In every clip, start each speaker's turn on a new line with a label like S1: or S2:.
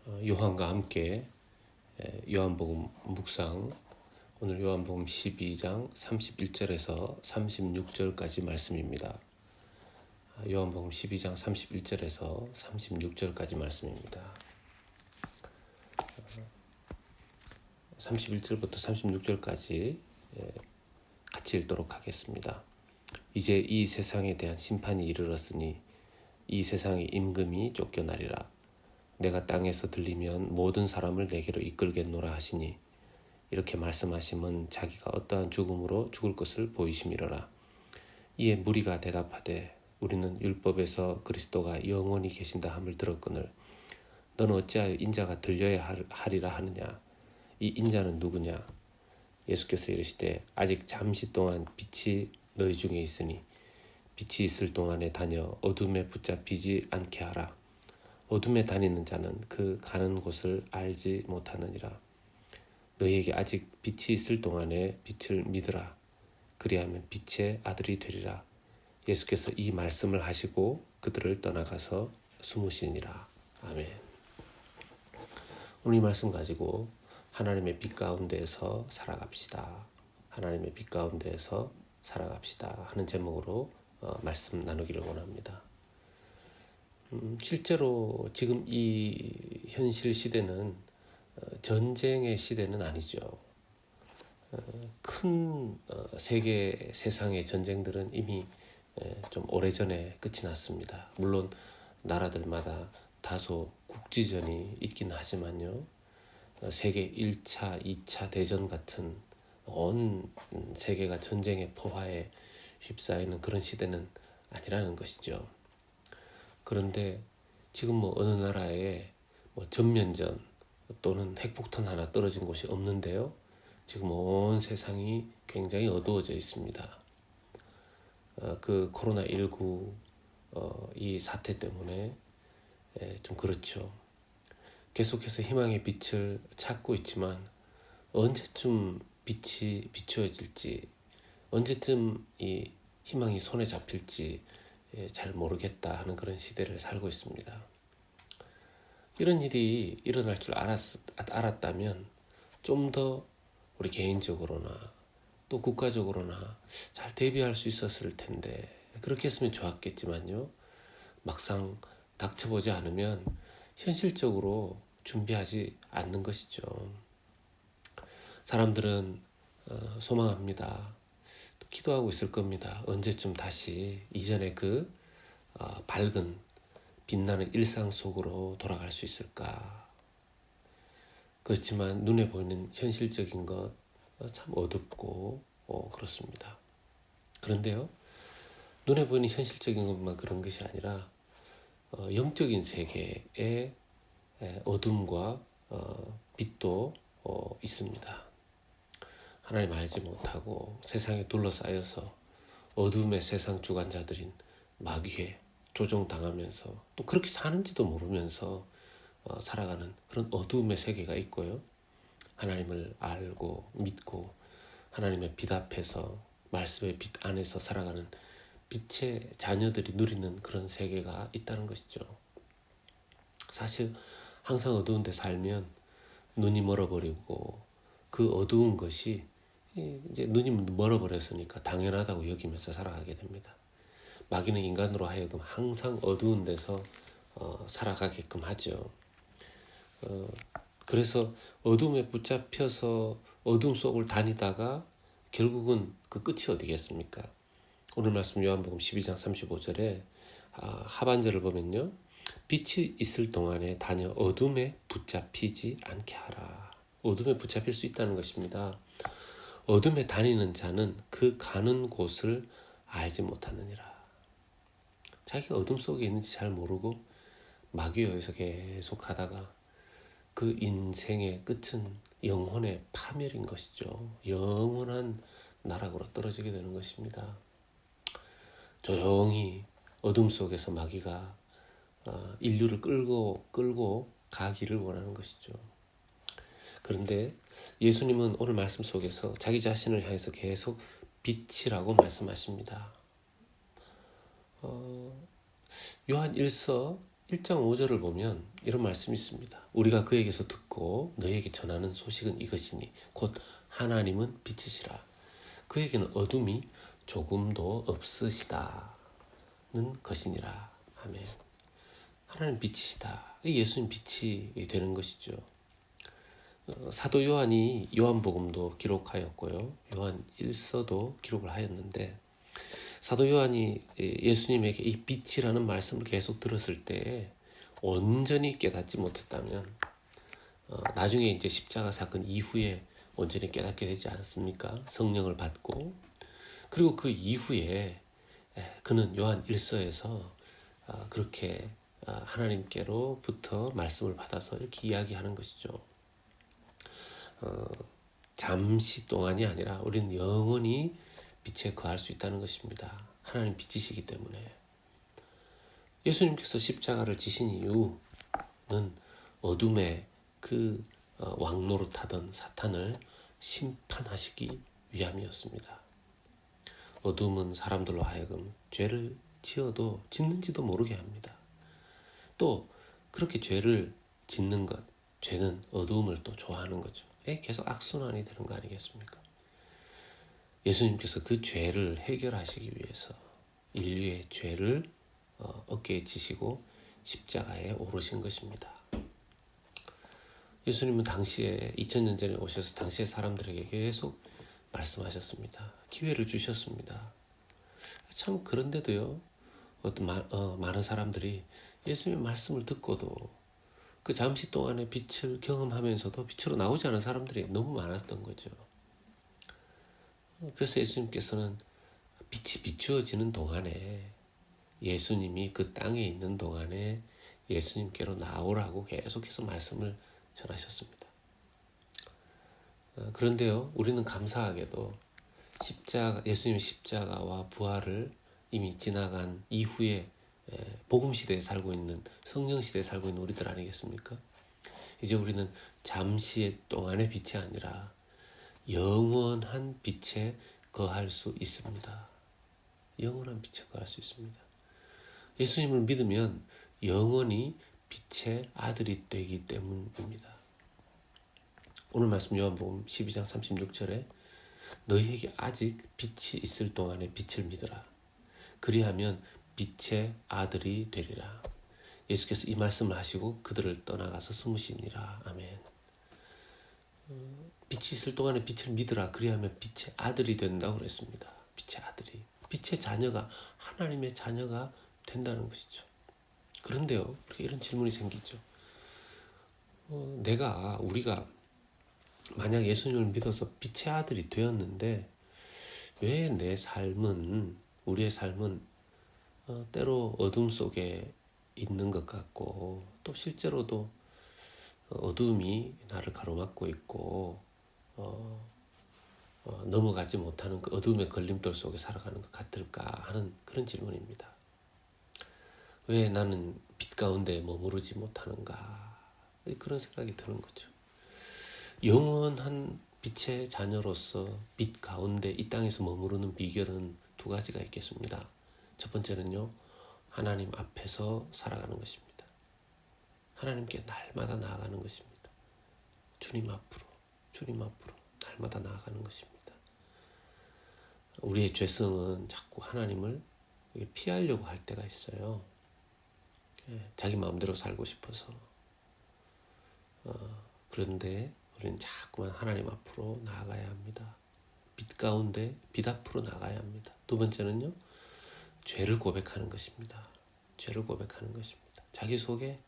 S1: 요한과 함께 요한복음 묵상, 오늘 요한복음 12장 31절에서 36절까지 말씀입니다. 요한복음 12장 31절에서 36절까지 말씀입니다. 31절부터 36절까지 같이 읽도록 하겠습니다. 이제 이 세상에 대한 심판이 이르렀으니 이 세상의 임금이 쫓겨나리라. 내가 땅에서 들리면 모든 사람을 내게로 이끌겠노라 하시니 이렇게 말씀하심은 자기가 어떠한 죽음으로 죽을 것을 보이심이로라. 이에 무리가 대답하되 우리는 율법에서 그리스도가 영원히 계신다 함을 들었거늘 너는 어찌하여 인자가 들려야 하리라 하느냐. 이 인자는 누구냐. 예수께서 이르시되 아직 잠시 동안 빛이 너희 중에 있으니 빛이 있을 동안에 다녀 어둠에 붙잡히지 않게 하라. 어둠에 다니는 자는 그 가는 곳을 알지 못하느니라. 너희에게 아직 빛이 있을 동안에 빛을 믿으라. 그리하면 빛의 아들이 되리라. 예수께서 이 말씀을 하시고 그들을 떠나가서 숨으시니라. 아멘. 오늘 이 말씀 가지고 하나님의 빛 가운데에서 살아갑시다. 하나님의 빛 가운데에서 살아갑시다 하는 제목으로 말씀 나누기를 원합니다. 실제로 지금 이 현실 시대는 전쟁의 시대는 아니죠. 큰 세상의 전쟁들은 이미 좀 오래전에 끝이 났습니다. 물론 나라들마다 다소 국지전이 있긴 하지만요. 세계 1차, 2차 대전 같은 온 세계가 전쟁의 포화에 휩싸이는 그런 시대는 아니라는 것이죠. 그런데 지금 어느 나라에 전면전 또는 핵폭탄 하나 떨어진 곳이 없는데요. 지금 온 세상이 굉장히 어두워져 있습니다. 그 코로나19 이 사태 때문에 좀 그렇죠. 계속해서 희망의 빛을 찾고 있지만 언제쯤 빛이 비추어질지, 언제쯤 이 희망이 손에 잡힐지 잘 모르겠다 하는 그런 시대를 살고 있습니다. 이런 일이 일어날 줄 알았다면 좀 더 우리 개인적으로나 또 국가적으로나 잘 대비할 수 있었을 텐데 그렇게 했으면 좋았겠지만요. 막상 닥쳐보지 않으면 현실적으로 준비하지 않는 것이죠. 사람들은 소망합니다. 또 기도하고 있을 겁니다. 언제쯤 다시 이전의 그 밝은 빛나는 일상 속으로 돌아갈 수 있을까. 그렇지만 눈에 보이는 현실적인 것 참 어둡고 그렇습니다. 그런데요, 눈에 보이는 현실적인 것만 그런 것이 아니라 영적인 세계에 어둠과 빛도 있습니다. 하나님 알지 못하고 세상에 둘러싸여서 어둠의 세상 주관자들인 마귀에 조종당하면서 또 그렇게 사는지도 모르면서 살아가는 그런 어둠의 세계가 있고요. 하나님을 알고 믿고 하나님의 빛 앞에서 말씀의 빛 안에서 살아가는 빛의 자녀들이 누리는 그런 세계가 있다는 것이죠. 사실 항상 어두운 데 살면 눈이 멀어버리고 그 어두운 것이 이제 눈이 멀어버렸으니까 당연하다고 여기면서 살아가게 됩니다. 마귀는 인간으로 하여금 항상 어두운 데서 살아가게끔 하죠. 그래서 어둠에 붙잡혀서 어둠 속을 다니다가 결국은 그 끝이 어디겠습니까? 오늘 말씀 요한복음 12장 35절에 하반절을 보면요. 빛이 있을 동안에 다녀 어둠에 붙잡히지 않게 하라. 어둠에 붙잡힐 수 있다는 것입니다. 어둠에 다니는 자는 그 가는 곳을 알지 못하느니라. 자기가 어둠 속에 있는지 잘 모르고 마귀에 의해서 계속 가다가 그 인생의 끝은 영혼의 파멸인 것이죠. 영원한 나락으로 떨어지게 되는 것입니다. 조용히 어둠 속에서 마귀가 인류를 끌고 가기를 원하는 것이죠. 그런데 예수님은 오늘 말씀 속에서 자기 자신을 향해서 계속 빛이라고 말씀하십니다. 요한 1서 1장 5절을 보면 이런 말씀이 있습니다. 우리가 그에게서 듣고 너희에게 전하는 소식은 이것이니 곧 하나님은 빛이시라. 그에게는 어둠이 조금도 없으시다는 것이니라. 아멘. 하나님 빛이시다. 예수님 빛이 되는 것이죠. 사도 요한이 요한복음도 기록하였고요. 요한 1서도 기록을 하였는데 사도 요한이 예수님에게 이 빛이라는 말씀을 계속 들었을 때 온전히 깨닫지 못했다면 나중에 이제 십자가 사건 이후에 온전히 깨닫게 되지 않습니까? 성령을 받고 그리고 그 이후에 그는 요한 1서에서 그렇게 하나님께로부터 말씀을 받아서 이렇게 이야기하는 것이죠. 잠시 동안이 아니라 우리는 영원히 빛에 거할 수 있다는 것입니다. 하나님 빛이시기 때문에 예수님께서 십자가를 지신 이유는 어둠의 그 왕노릇하던 사탄을 심판하시기 위함이었습니다. 어둠은 사람들로 하여금 죄를 지어도 짓는지도 모르게 합니다. 또 그렇게 죄를 짓는 것, 죄는 어두움을 또 좋아하는 거죠. 계속 악순환이 되는 거 아니겠습니까? 예수님께서 그 죄를 해결하시기 위해서 인류의 죄를 어깨에 지시고 십자가에 오르신 것입니다. 예수님은 당시에 2000년 전에 오셔서 당시의 사람들에게 계속 말씀하셨습니다. 기회를 주셨습니다. 참 그런데도요, 많은 사람들이 예수님의 말씀을 듣고도 그 잠시 동안의 빛을 경험하면서도 빛으로 나오지 않은 사람들이 너무 많았던 거죠. 그래서 예수님께서는 빛이 비추어지는 동안에 예수님이 그 땅에 있는 동안에 예수님께로 나오라고 계속해서 말씀을 전하셨습니다. 그런데요, 우리는 감사하게도 예수님의 십자가와 부활을 이미 지나간 이후에 복음 시대에 살고 있는 성령 시대에 살고 있는 우리들 아니겠습니까? 이제 우리는 잠시 동안의 빛이 아니라 영원한 빛에 거할 수 있습니다. 영원한 빛에 거할 수 있습니다. 예수님을 믿으면 영원히 빛의 아들이 되기 때문입니다. 오늘 말씀 요한복음 12장 36절에 너희에게 아직 빛이 있을 동안에 빛을 믿으라. 그리하면 빛의 아들이 되리라. 예수께서 이 말씀을 하시고 그들을 떠나가서 숨으시니라. 아멘. 빛이 있을 동안에 빛을 믿으라. 그리하면 빛의 아들이 된다고 그랬습니다. 빛의 아들이. 빛의 자녀가 하나님의 자녀가 된다는 것이죠. 그런데요, 이런 질문이 생기죠. 우리가 만약 예수님을 믿어서 빛의 아들이 되었는데 왜 우리의 삶은 때로 어둠 속에 있는 것 같고 또 실제로도 어둠이 나를 가로막고 있고 넘어가지 못하는 그 어둠의 걸림돌 속에 살아가는 것 같을까 하는 그런 질문입니다. 왜 나는 빛 가운데 머무르지 못하는가? 그런 생각이 드는 거죠. 영원한 빛의 자녀로서 빛 가운데 이 땅에서 머무르는 비결은 두 가지가 있겠습니다. 첫 번째는요, 하나님 앞에서 살아가는 것입니다. 하나님께 날마다 나아가는 것입니다. 주님 앞으로 날마다 나아가는 것입니다. 우리의 죄성은 자꾸 하나님을 피하려고 할 때가 있어요. 자기 마음대로 살고 싶어서. 그런데 우리는 자꾸만 하나님 앞으로 나아가야 합니다. 빛 가운데 빛 앞으로 나가야 합니다. 두 번째는요, 죄를 고백하는 것입니다. 죄를 고백하는 것입니다. 자기 속에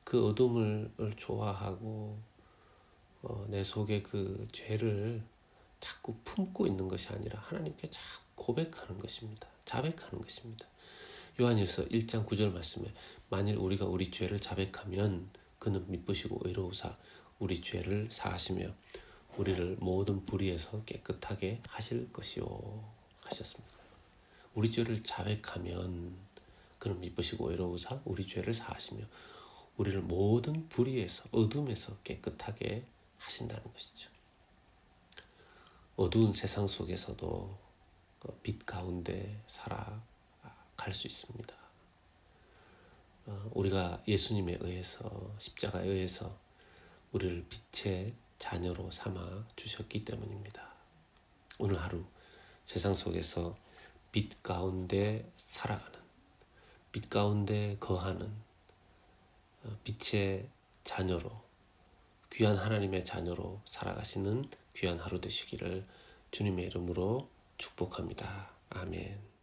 S1: 그 어둠을 좋아하고 내 속에 그 죄를 자꾸 품고 있는 것이 아니라 하나님께 자꾸 고백하는 것입니다. 자백하는 것입니다. 요한일서 1장 9절 말씀에 만일 우리가 우리 죄를 자백하면 그는 미쁘시고 의로우사 우리 죄를 사하시며 우리를 모든 불의에서 깨끗하게 하실 것이요 하셨습니다. 우리 죄를 자백하면 그는 미쁘시고 의로우사 우리 죄를 사하시며 우리를 모든 불의에서 어둠에서 깨끗하게 하신다는 것이죠. 어두운 세상 속에서도 빛 가운데 살아갈 수 있습니다. 우리가 예수님에 의해서 십자가에 의해서 우리를 빛의 자녀로 삼아 주셨기 때문입니다. 오늘 하루 세상 속에서 빛 가운데 살아가는, 빛 가운데 거하는 빛의 자녀로, 귀한 하나님의 자녀로 살아가시는 귀한 하루 되시기를 주님의 이름으로 축복합니다. 아멘.